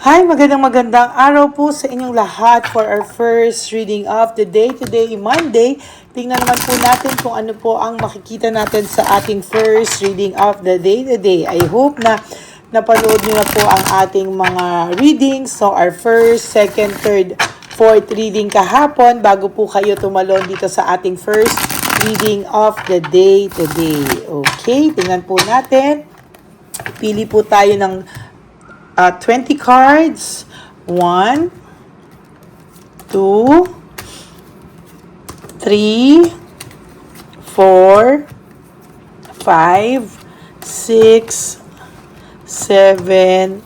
Hi, magandang araw po sa inyong lahat for our first reading of the day. Today, Monday. Tingnan naman po natin kung ano po ang makikita natin sa ating first reading of the day today. I hope na napanood nyo na po ang ating mga readings. So, our first, second, third, fourth reading kahapon bago po kayo tumalon dito sa ating first reading of the day today. Okay, tingnan po natin. Pili po tayo ng 20 cards. 1, 2, 3, 4, 5, 6, 7,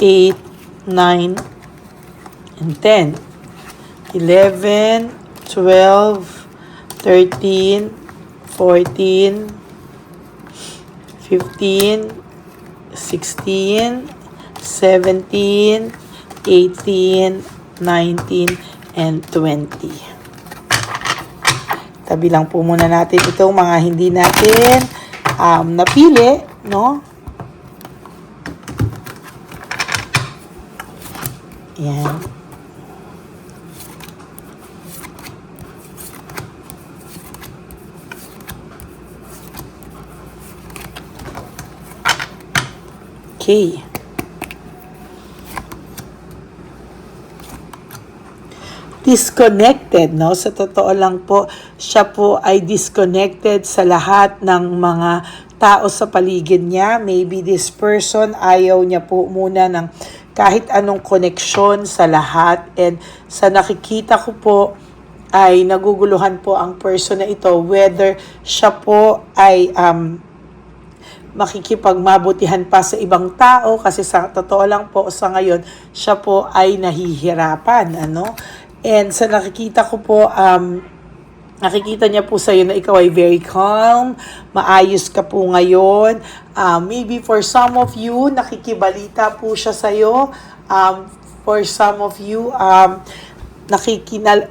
8, 9, and 10. 11, 12, 13, 14, 15, 16, 17, 18, 19, and 20. Tabi lang po muna natin itong mga hindi natin napili, no? Yan. Okay. Disconnected, no? Sa totoo lang po, siya po ay disconnected sa lahat ng mga tao sa paligid niya. Maybe this person, ayaw niya po muna ng kahit anong koneksyon sa lahat. And sa nakikita ko po, ay naguguluhan po ang person na ito, whether siya po ay makikipagmabutihan pa sa ibang tao, kasi sa totoo lang po sa ngayon, siya po ay nahihirapan, ano? And sa nakikita ko po, nakikita niya po sa'yo na ikaw ay very calm, maayos ka po ngayon. Maybe for some of you, nakikibalita po siya sa'yo. For some of you,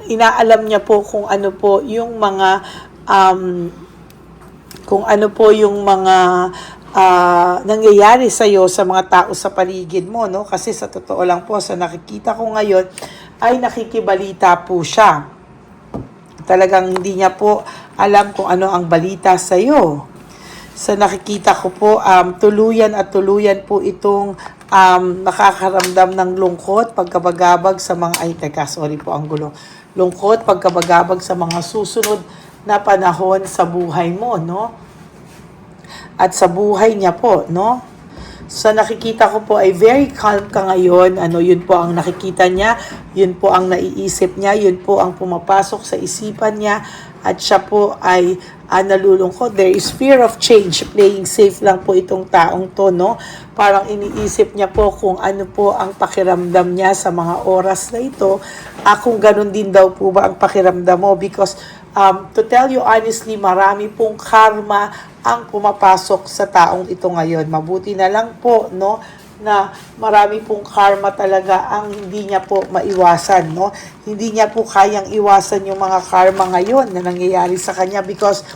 inaalam niya po kung ano po yung mga nangyayari sa'yo sa mga tao sa paligid mo, no? Kasi sa totoo lang po, sa nakikita ko ngayon, ay nakikibalita po siya. Talagang hindi niya po alam kung ano ang balita sa'yo. Sa nakikita ko po, tuluyan po itong nakakaramdam ng lungkot, pagkabagabag sa mga, lungkot, pagkabagabag sa mga susunod na panahon sa buhay mo, no? At sa buhay niya po, no? Sa nakikita ko po ay very calm ka ngayon. Yun po ang nakikita niya, yun po ang naiisip niya, yun po ang pumapasok sa isipan niya, at siya po ay nalulungkot. There is fear of change. Playing safe lang po itong taong to, no? Parang iniisip niya po kung ano po ang pakiramdam niya sa mga oras na ito. Kung ganun din daw po ba ang pakiramdam mo, because to tell you honestly, marami pong karma ang pumapasok sa taong ito ngayon. Mabuti na lang po, no, na marami pong karma talaga ang hindi niya po maiwasan, no? Hindi niya po kayang iwasan yung mga karma ngayon na nangyayari sa kanya, because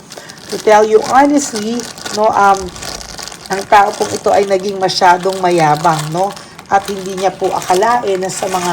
to tell you honestly, no, ang tao pong ito ay naging masyadong mayabang, no? At hindi niya po akalain na sa mga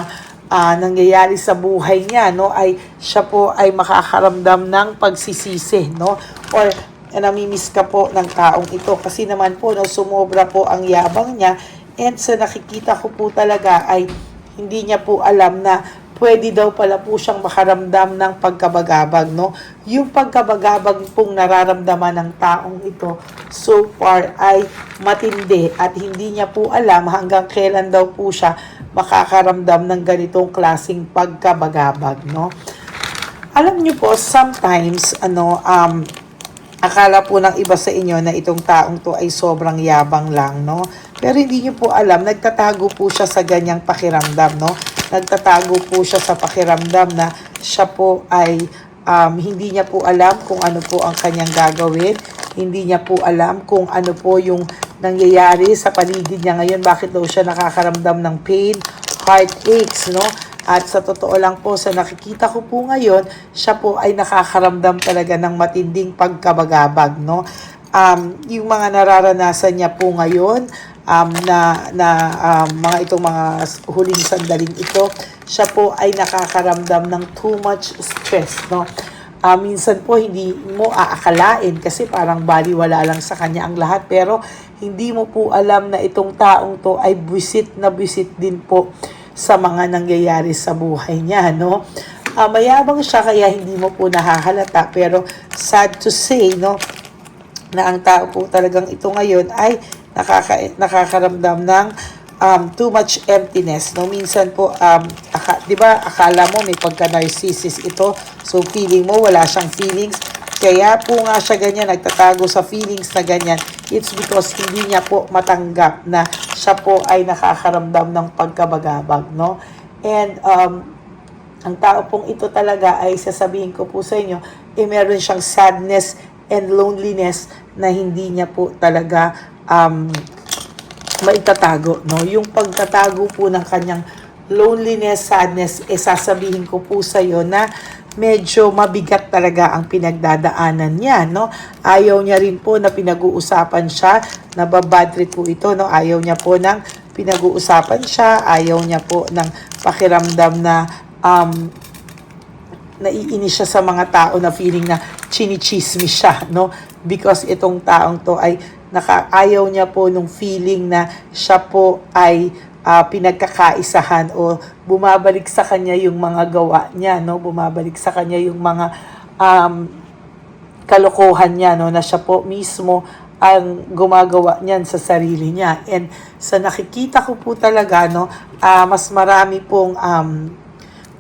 nangyayari sa buhay niya, no, ay siya po ay makakaramdam ng pagsisisi, no? Or namimiss ka po ng taong ito, kasi naman po, no, sumobra po ang yabang niya. And sa nakikita ko po talaga ay hindi niya po alam na pwede daw pala po siyang makaramdam ng pagkabagabag, no? Yung pagkabagabag pong nararamdaman ng taong ito so far ay matindi, at hindi niya po alam hanggang kailan daw po siya makakaramdam ng ganitong klaseng pagkabagabag, no? Alam niyo po, sometimes akala po ng iba sa inyo na itong taong to ay sobrang yabang lang, no? Pero hindi niyo po alam, nagtatago po siya sa ganyang pakiramdam, no? Nagtatago po siya sa pakiramdam na siya po ay hindi niya po alam kung ano po ang kanyang gagawin. Hindi niya po alam kung ano po yung nangyayari sa paligid niya ngayon. Bakit daw siya nakakaramdam ng pain, heartaches, no? At sa totoo lang po, sa nakikita ko po ngayon, siya po ay nakakaramdam talaga ng matinding pagkabagabag, no? Yung mga nararanasan niya po ngayon mga itong mga huling sandaling ito, siya po ay nakakaramdam ng too much stress, no? Minsan po hindi mo aakalain kasi parang baliwala lang sa kanya ang lahat, pero hindi mo po alam na itong taong to ay buwisit na buwisit din po sa mga nangyayari sa buhay niya, no? Mayabang siya kaya hindi mo po nahahalata, pero sad to say, no, na ang tao po talagang ito ngayon ay nakakaramdam ng too much emptiness, no? Minsan po, di ba, akala mo may pagka-narcissist ito, so feeling mo wala siyang feelings, kaya po nga siya ganyan, nagtatago sa feelings na ganyan. It's because hindi niya po matanggap na siya po ay nakakaramdam ng pagkabagabag, no? And ang tao pong ito talaga ay sasabihin ko po sa inyo, meron siyang sadness and loneliness na hindi niya po talaga maitatago, no? Yung pagtatago po ng kanyang loneliness, sadness, sasabihin ko po sa iyo na medyo mabigat talaga ang pinagdadaanan niya, no? Ayaw niya rin po na pinag-uusapan siya, nababad trip po ito, no? Ayaw niya po ng pinag-uusapan siya, ayaw niya po ng pakiramdam na naiinis siya sa mga tao na feeling na chinichismis siya, no? Because itong taong to ay ayaw niya po nung feeling na siya po ay pinagkakaisahan o bumabalik sa kanya yung mga gawa niya, no? Bumabalik sa kanya yung mga kalokohan niya, no? Na siya po mismo ang gumagawa niyan sa sarili niya. And sa nakikita ko po talaga, no, mas marami pong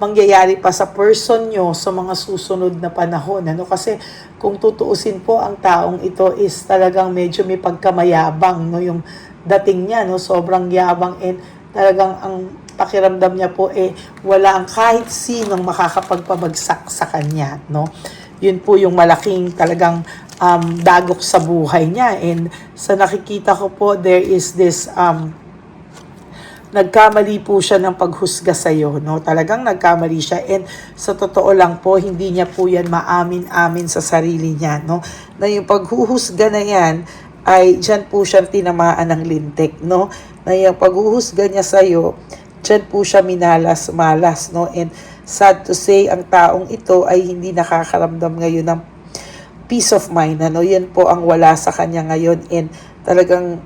mangyayari pa sa person nyo sa mga susunod na panahon. Ano? Kasi kung tutuusin po, ang taong ito is talagang medyo may pagkamayabang, no? Yung dating niya, no? Sobrang yabang, and talagang ang pakiramdam niya po wala ang kahit sinong makakapagpabagsak sa kanya, no? Yun po yung malaking talagang dagok sa buhay niya. And sa nakikita ko po, there is this nagkamali po siya ng paghusga sa iyo, no? Talagang nagkamali siya, and sa totoo lang po, hindi niya po yan maamin-amin sa sarili niya, no? Na yung paghuhusga na yan, ay dyan po siya tinamaan ng lintik, no? Na yung paghuhusga niya sa iyo, dyan po siya minalas-malas, no? And sad to say, ang taong ito ay hindi nakakaramdam ngayon ng peace of mind, ano? Yan po ang wala sa kanya ngayon, and talagang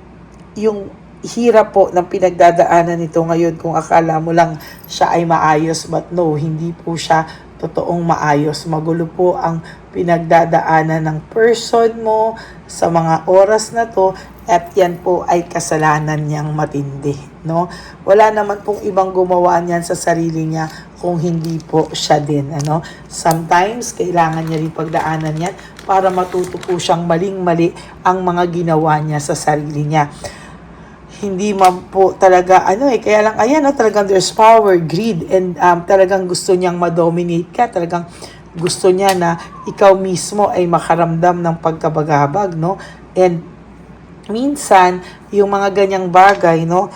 yung hirap po ng pinagdadaanan nito ngayon. Kung akala mo lang siya ay maayos, but no, hindi po siya totoong maayos. Magulo po ang pinagdadaanan ng person mo sa mga oras na to, at yan po ay kasalanan niyang matindi, no? Wala naman pong ibang gumawa niyan sa sarili niya kung hindi po siya din, ano? Sometimes kailangan niya rin pagdaanan yan para matuto po siyang maling-mali ang mga ginawa niya sa sarili niya. Hindi man po talaga, kaya lang, ayan, no, talagang there's power, greed, and talagang gusto niyang ma-dominate ka, talagang gusto niya na ikaw mismo ay makaramdam ng pagkabagabag, no? And minsan, yung mga ganyang bagay, no,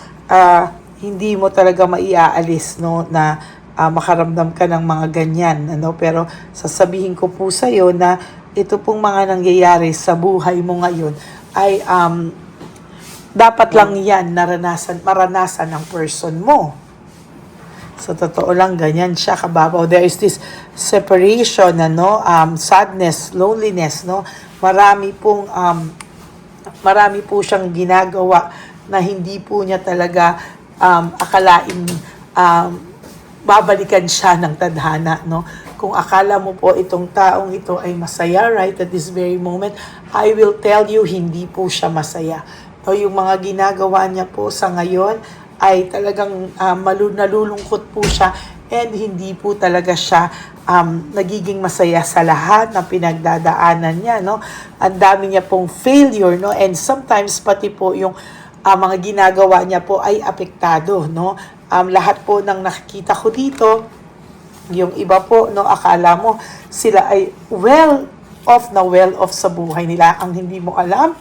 hindi mo talaga maiaalis, no, na makaramdam ka ng mga ganyan, ano? Pero sasabihin ko po sa iyo na ito pong mga nangyayari sa buhay mo ngayon ay dapat lang yan maranasan ng person mo. Sa totoo lang, ganyan siya kababaw. There is this separation, sadness, loneliness, no? Marami po siyang ginagawa na hindi po niya talaga akalain babalikan siya ng tadhana, no? Kung akala mo po itong taong ito ay masaya right at this very moment, I will tell you, hindi po siya masaya. O yung mga ginagawa niya po sa ngayon ay talagang nalulungkot po siya, and hindi po talaga siya nagiging masaya sa lahat ng pinagdadaanan niya, no? Ang dami niya pong failure, no? And sometimes pati po yung mga ginagawa niya po ay apektado, no? Lahat po ng nakikita ko dito, yung iba po, no, akala mo sila ay well off sa buhay nila. Ang hindi mo alam,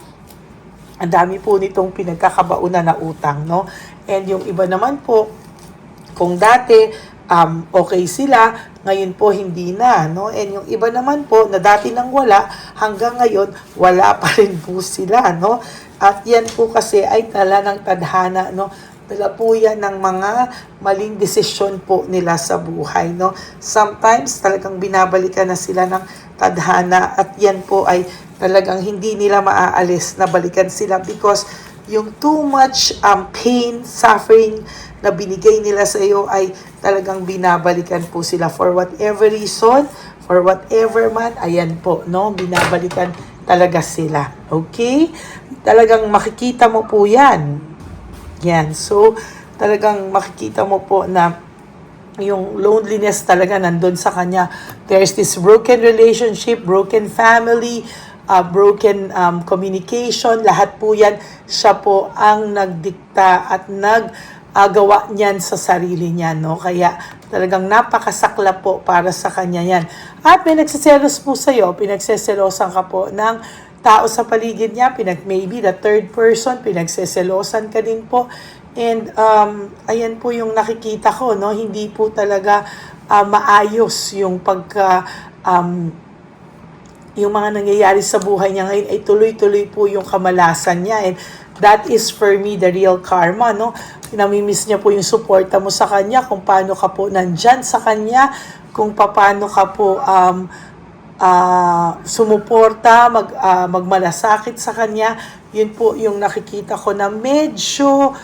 ang dami po nitong pinagkakabaunan na utang, no? And yung iba naman po, kung dati okay sila, ngayon po hindi na, no? And yung iba naman po na dati nang wala, hanggang ngayon wala pa rin po sila, no? At yan po kasi ay tala ng tadhana, no? Dala po yan ng mga maling desisyon po nila sa buhay, no? Sometimes talagang binabalikan na sila ng tadhana at yan po ay talagang hindi nila maaalis na balikan sila because yung too much pain, suffering na binigay nila sa iyo ay talagang binabalikan po sila for whatever reason, for whatever man, ayan po, no? Binabalikan talaga sila. Okay? Talagang makikita mo po yan. Yan. So, talagang makikita mo po na yung loneliness talaga nandun sa kanya. There's this broken relationship, broken family, broken communication. Lahat po yan, siya po ang nagdikta at naggawa niyan sa sarili niya. No? Kaya talagang napakasakla po para sa kanya yan. At may nagsiselos po sa'yo, pinagseselosan ka po ng tao sa paligid niya, maybe the third person, pinagseselosan ka din po. And ayan po yung nakikita ko, no? Hindi po talaga maayos yung yung mga nangyayari sa buhay niya ngayon ay tuloy-tuloy po yung kamalasan niya. And that is for me the real karma, no? Namimiss niya po yung suporta mo sa kanya, kung paano ka po nandyan sa kanya, kung paano ka po sumuporta, magmalasakit sa kanya. Yun po yung nakikita ko na medyo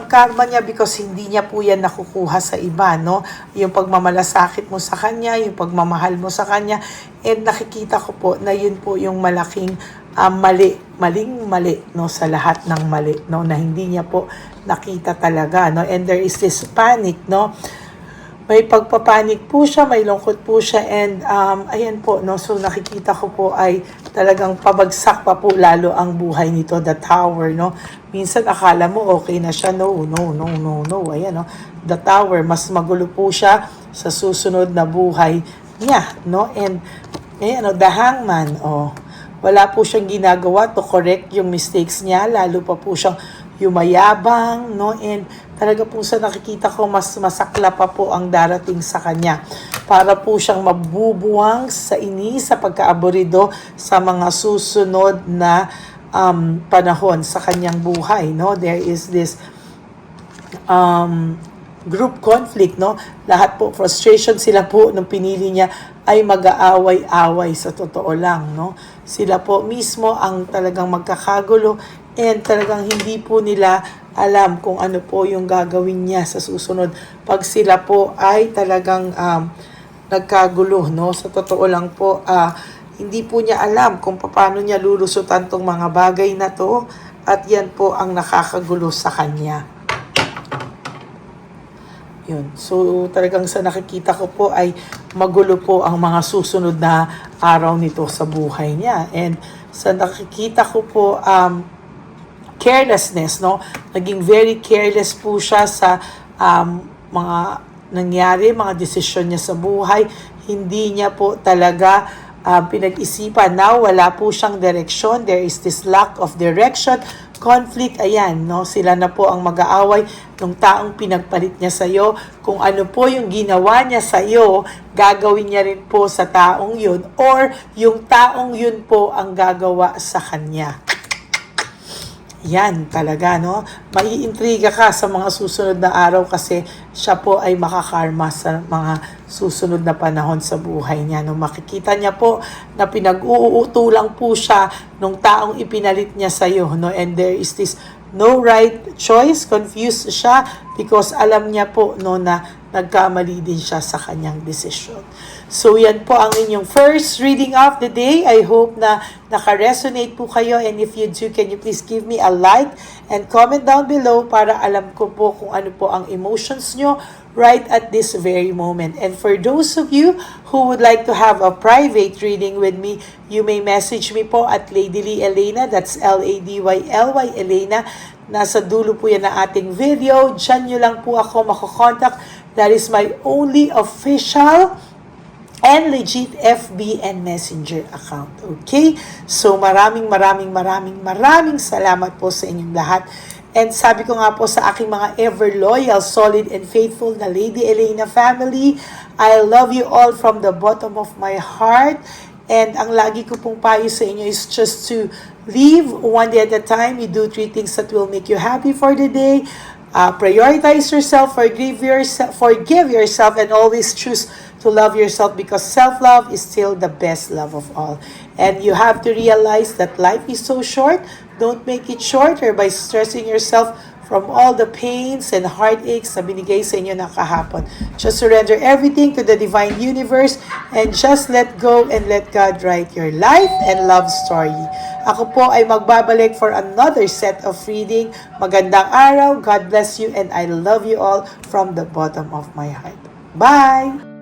karma niya because hindi niya po yan nakukuha sa iba, no? Yung pagmamalasakit mo sa kanya, yung pagmamahal mo sa kanya, and nakikita ko po na yun po yung malaking maling-mali, no? Sa lahat ng mali, no? Na hindi niya po nakita talaga, no? And there is this panic, no? May pagpapanik po siya, may lungkot po siya, and ayan po, no? So nakikita ko po ay talagang pabagsak pa po lalo ang buhay nito, the tower, no? Minsan akala mo okay na siya, no, ayan, no? The tower, mas magulo po siya sa susunod na buhay niya, no? And ayan, no, the hangman, wala po siyang ginagawa to correct yung mistakes niya, lalo pa po siyang yumayabang, no? And talaga po sa nakikita ko, mas masakla pa po ang darating sa kanya. Para po siyang mabubuwang sa inis, sa pagkaaborido sa mga susunod na panahon sa kanyang buhay, no? There is this group conflict, no? Lahat po, frustration sila po nung pinili niya ay mag-aaway-away sa totoo lang, no? Sila po mismo ang talagang magkakagulo and talagang hindi po nila alam kung ano po yung gagawin niya sa susunod pag sila po ay talagang nagkagulo, no? Sa totoo lang po, hindi po niya alam kung paano niya lulusutan tong mga bagay na to at yan po ang nakakagulo sa kanya. Yun. So talagang sa nakikita ko po ay magulo po ang mga susunod na araw nito sa buhay niya. And sa nakikita ko po, carelessness, no? Naging very careless po siya sa mga nangyari, mga desisyon niya sa buhay. Hindi niya po talaga pinag-isipan. Now, wala po siyang direksyon. There is this lack of direction. Conflict, ayan, no? Sila na po ang mag-aaway ng taong pinagpalit niya sa iyo. Kung ano po yung ginawa niya sa iyo, gagawin niya rin po sa taong yun, or yung taong yun po ang gagawa sa kanya. Yan talaga, no? Maiintriga ka sa mga susunod na araw kasi siya po ay makakarma sa mga susunod na panahon sa buhay niya. No? Makikita niya po na pinag-uutulang po siya nung taong ipinalit niya sa iyo, no? And there is this no right choice, confused siya because alam niya po, no, na nagkamali din siya sa kanyang desisyon. So yan po ang inyong first reading of the day. I hope na naka-resonate po kayo, and if you do, can you please give me a like and comment down below para alam ko po kung ano po ang emotions nyo right at this very moment. And for those of you who would like to have a private reading with me, you may message me po at Lady Lee Elena, that's Ladyly Elena. Nasa dulo po yan na ating video. Diyan nyo lang po ako makokontak. That is my only official and legit FB and Messenger account. Okay? So maraming salamat po sa inyong lahat. And sabi ko nga po sa aking mga ever loyal, solid, and faithful na Lady Elena family, I love you all from the bottom of my heart. And ang lagi ko pong payo sa inyo is just to live one day at a time. You do 3 things that will make you happy for the day. Prioritize yourself, forgive yourself, and always choose to love yourself, because self-love is still the best love of all. And you have to realize that life is so short. Don't make it shorter by stressing yourself from all the pains and heartaches na binigay sa inyo ng kahapon. Just surrender everything to the divine universe and just let go and let God write your life and love story. Ako po ay magbabalik for another set of reading. Magandang araw, God bless you, and I love you all from the bottom of my heart. Bye!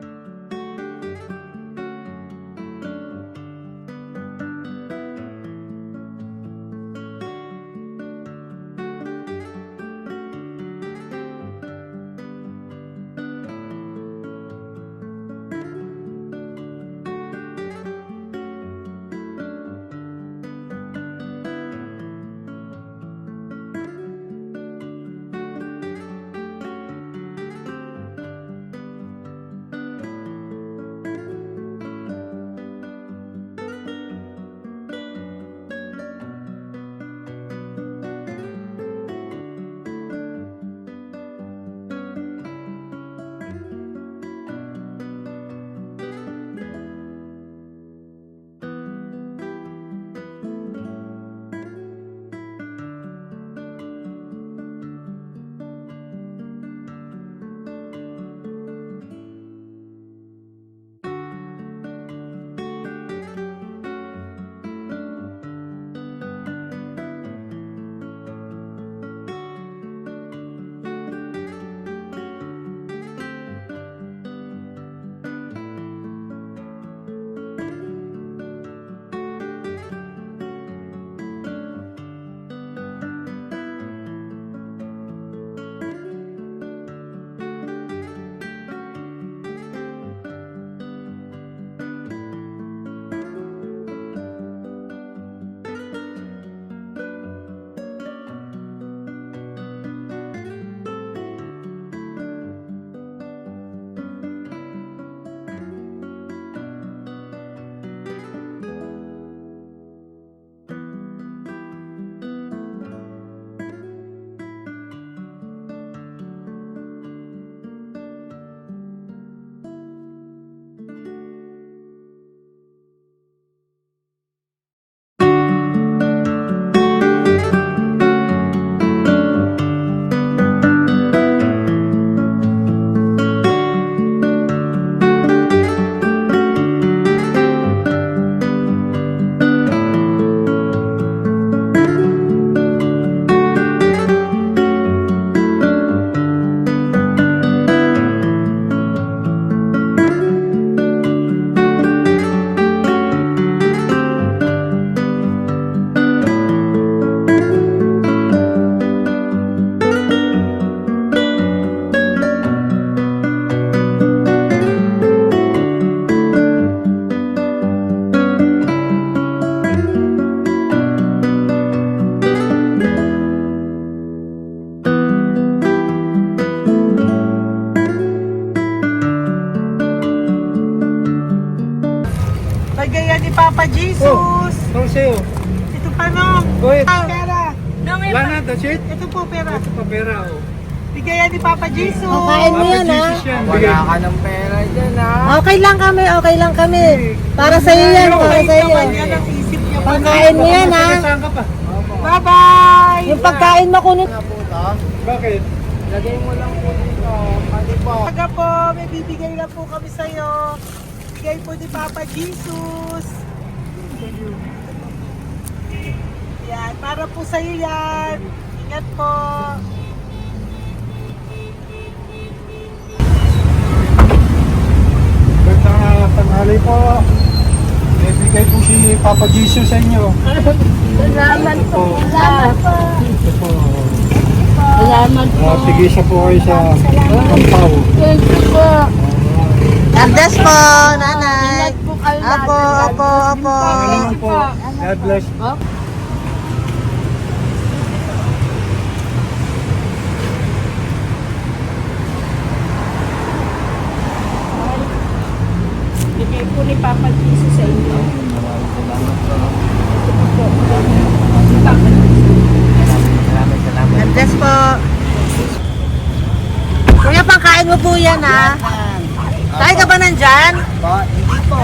Bigay ni Papa Jesus. Sa'yo. Ito pa no. Go ahead. Pera. Wala na, that's it? Ito po pera. Ito pa pera, oh. Bigay ni Papa Jesus. Kain mo yan, ha? Wala ka ng pera dyan, ha? Okay lang kami. Para sa iyo yan, para sa iyo. Yan ang isip niya. Pagkain mo yan, ha? Saan ka pa? Bye-bye. Yung pagkain mo kunin. Bakit? Lagay mo lang po dito. Pati po. Pagka po, may bibigay lang po kami sa'yo. Bigay po ni Papa Jesus. Yan, para po sa'yo yan. Ingat po. Gandang tanghali po. May bigay po si Papa Jesus sa inyo. Salamat po. Salamat po. Ito po. Salamat po. Tigisa po kayo sa Ampaw. Thank you po. God bless po, nanay. Apo. Salamat po. God bless. ni Papa Jesus sa inyo. Maraming salamat po. Ito po. Si Papa Jesus. Salamat. God bless po. Kuya, pangkain mo po yan, ha? Tayo ka ba nandyan? Po, hindi po.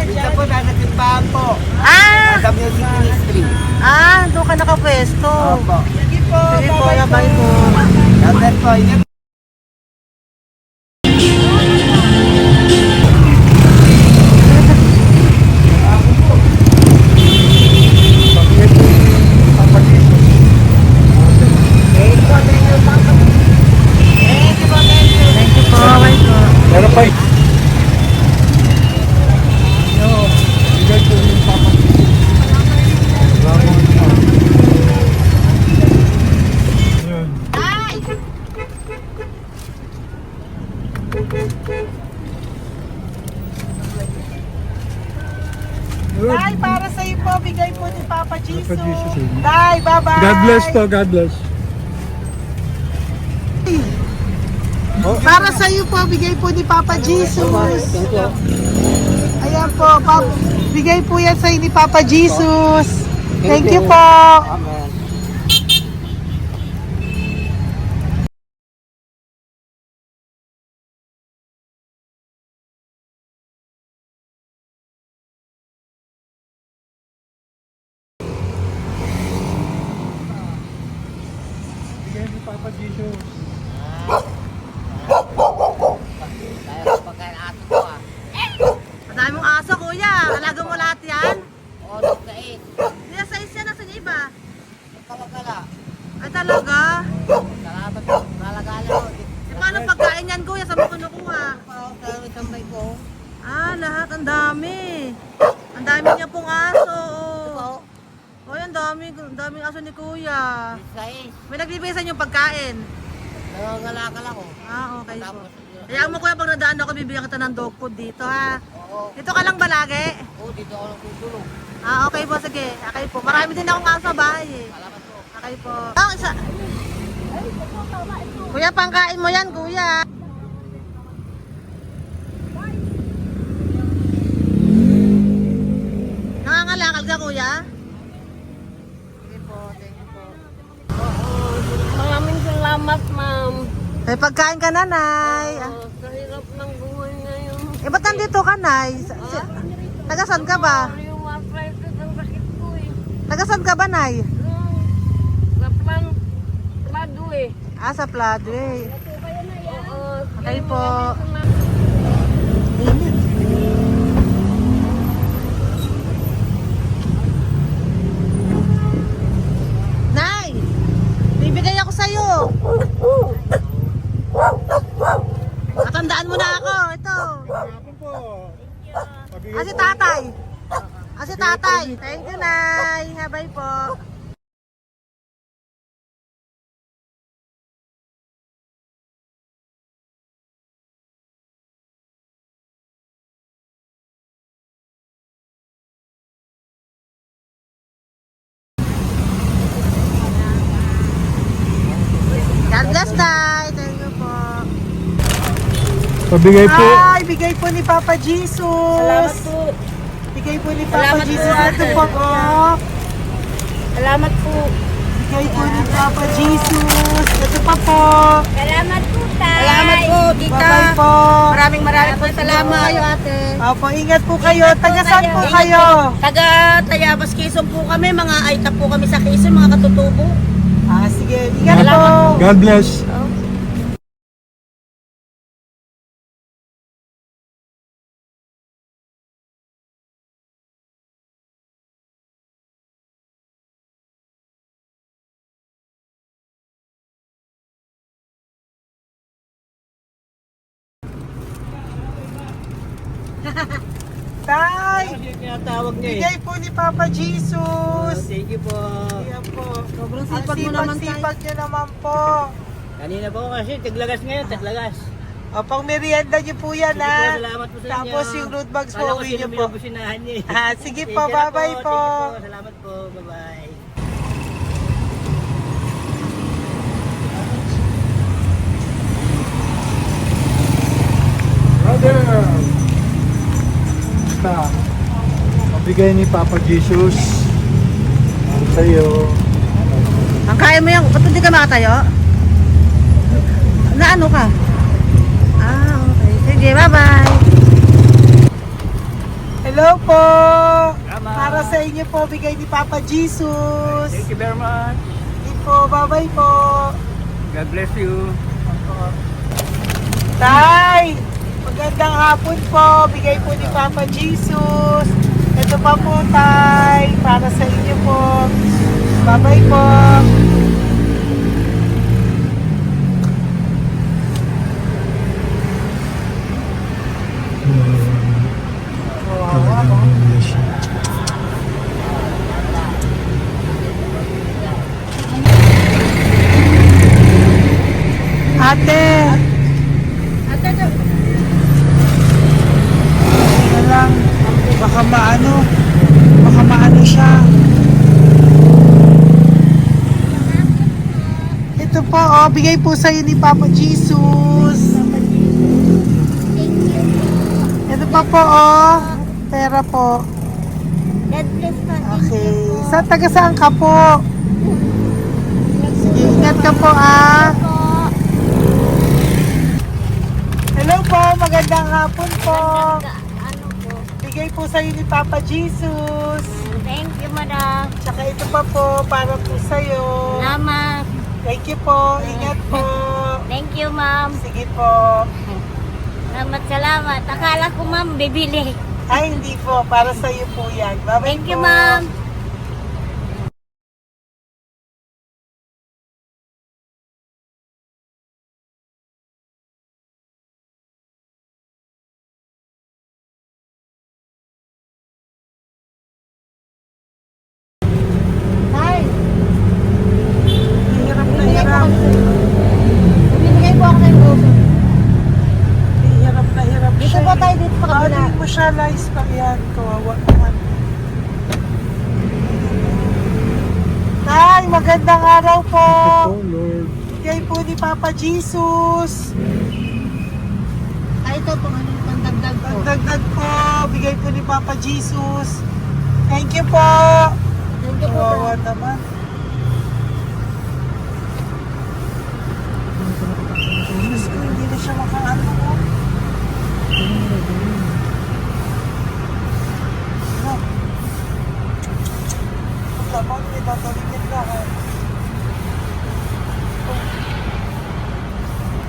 Dito po na nagtimpahan po. Ah! Sa music ministry. Doon ka nakapwesto. Opo. Sige po, bye po. Dapat po, ingat. Thank you po, bye po. Meron pa eh. Bigay po yung Papa Jesus. Yun. Good. Tay, para sa iyo po, bigay po ni Papa Jesus. Papa Jesus, eh. Tay, bye-bye. God bless po, God bless. Para sa iyo po, bigay po ni Papa Jesus. Ayan po, bigay po yan sa ni Papa Jesus. Thank you po. Amen. Bigay ni Papa Jesus. Madami mong aso, kuya. Alaga mo lahat yan? Hindi na size yan. Nasaan yung iba? Ay, talaga? Eh, paano pagkain yan, kuya? Saan mo kinukuha? Lahat. Ang dami. Ang dami niya pong aso. Oy, ang daming aso ni kuya. May nagbibigay sa inyo pagkain? Okay po. Kaya mo kuya, pag nadaan ako, bibigyan kita ng dog food dito, ha? Dito ka lang ba lagi? Okay po, sige. Okay po. Marami din akong aso sa bahay, eh. Okay po. Isa. Kuya, pangkain mo yan, kuya. Nangangalakal ka, kuya? Sige po, thank you po. Maraming salamat, ma'am. May pagkain ka, nanay. Sa hirap ng buhay ngayon. Ba't nandito ka, nay? Tagasan ka ba? Yung arthritis ang sakit ko eh. Tagasan ka ba, nay? Sa plan, plado eh. Sa Pladway. Oo. Okay po. Nay! Bibigay ako sa'yo. Matandaan mo na ako. Ito. Ako po. Si tatay. Si tatay. Thank you, Nay. Bye po. God bless, Nay. Thank you po. Pabigay po. Ay, bigay po ni Papa Jesus. Salamat po. Bigay po ni Papa Salamat po, Jesus. ate. Ito po, oh. Salamat po. Bigay po ni Papa Jesus. Ito pa po. Salamat po, tay. Salamat po, tita. Bye-bye po. Maraming po salamat. Kayo, ate. Opo, ingat po kayo. Taga saan po kayo? Taga Tayabas, Quezon po kami. Mga aita po kami sa Quezon, mga katutubo. Sige, ingat po. God bless. Tay, Tinatawag niya bigay po ni Papa Jesus. Thank you po. Ayan po. Sobrang Ang sipag mo naman, tay. sipag niyo naman po. Kanina po kasi, taglagas ngayon, taglagas. Pang merienda niyo po yan, Sige po, ha? salamat po sa inyo. Tapos yung road bags po, Kala ko uwi sino niyo po. binubusinahan niya eh. Sige Sige po, na bye-bye po. Sige po, salamat po. Bye-bye. Brother. Basta, mabigay ni Papa Jesus. Ang sa'yo. Ang kaya mo yan, ba't hindi ka makatayo? Na ano ka? Ah, okay. Sige, bye-bye. Hello po! Para sa inyo po, bigay ni Papa Jesus. Thank you very much. Hindi po, bye-bye po. God bless you. Tay! Magandang hapon po. Bigay po ni Papa Jesus. Ito pa po, Tay. Para sa inyo po. Bye-bye po. Ate! Na lang, baka maano siya. Ito po, oh, bigay po sa'yo ni Papa Jesus. Ito pa po, oh, pera po. God bless po. Okay, taga saan ka po? Sige, ingat ka po, ah. Hello po, magandang hapon po. Ano po? Bigay po sa'yo ni Papa Jesus. Thank you, madam. Tsaka ito pa po, para po sa'yo. Salamat. Thank you po, ingat po. Thank you, ma'am. Sige po. Salamat. Akala ko, ma'am, bibili. Ay, hindi po, para sa'yo po yan. Bye-bye Thank you, po. ma'am. Hirap na hirap. Bibigay po ako ng buso. Hirap na hirap Dito siya. po tayo, dito pa kabila. Hindi mo siya lies pa yan. Kawawa naman. Tay, magandang araw po. Oh Lord. Bigay po ni Papa Jesus. Ay, ito po, ano, pandagdag po. Dagdag po. Bigay po ni Papa Jesus. Thank you po. Thank you po. Kawawa naman. Diyos ko, hindi na siya makaano ko. Ano? Tama, may tataligin na.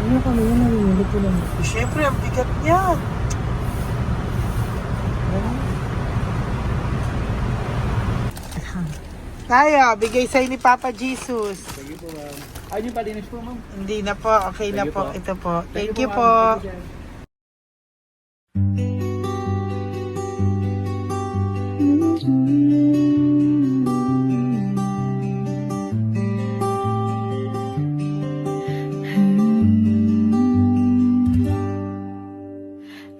Ano kami yun, narinig ko lang. Siyempre, ang bigat niyan. Tayo, bigay sa'yo ni Papa Jesus. Sige po, ma'am. Ayun yung palinis po, ma'am. Hindi na po, okay na Thank you po. po. Ito po. Thank you ma'am. po. Thank you, sir.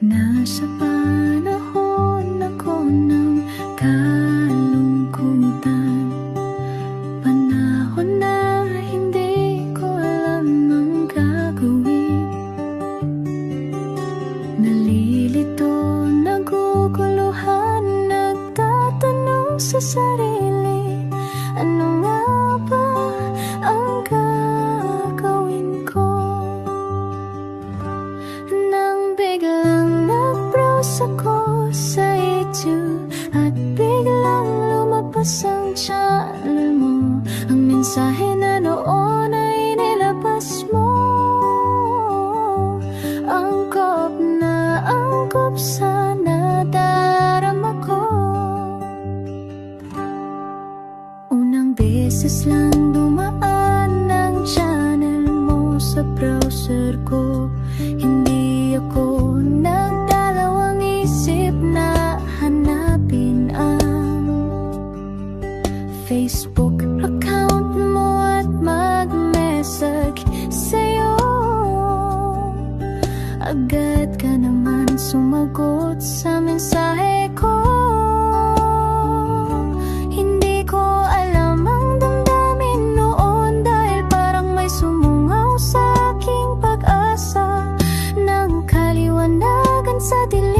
Nasa panahon ako ng kalungkutan, panahon na hindi ko alam ang gagawin. Nalilito, naguguluhan, nagtatanong sa sarili, ano nga ba ang gagawin ko? Nang biglang nag-browse ako sa YouTube at biglang lumabas ang channel mo, ang mensahe na noon ay nilabas mo. Angkop sa nadarama ko. Unang beses lang dumaan ang channel mo sa browser ko. Hindi ako nagdalawang isip na hanapin ang Facebook account mo at mag-message sa'yo. Agad ka naman sumagot sa mensahe ko. Hindi ko alam ang damdamin noon, dahil parang may sumungaw sa aking pag-asa ng kaliwanagan sa dilim.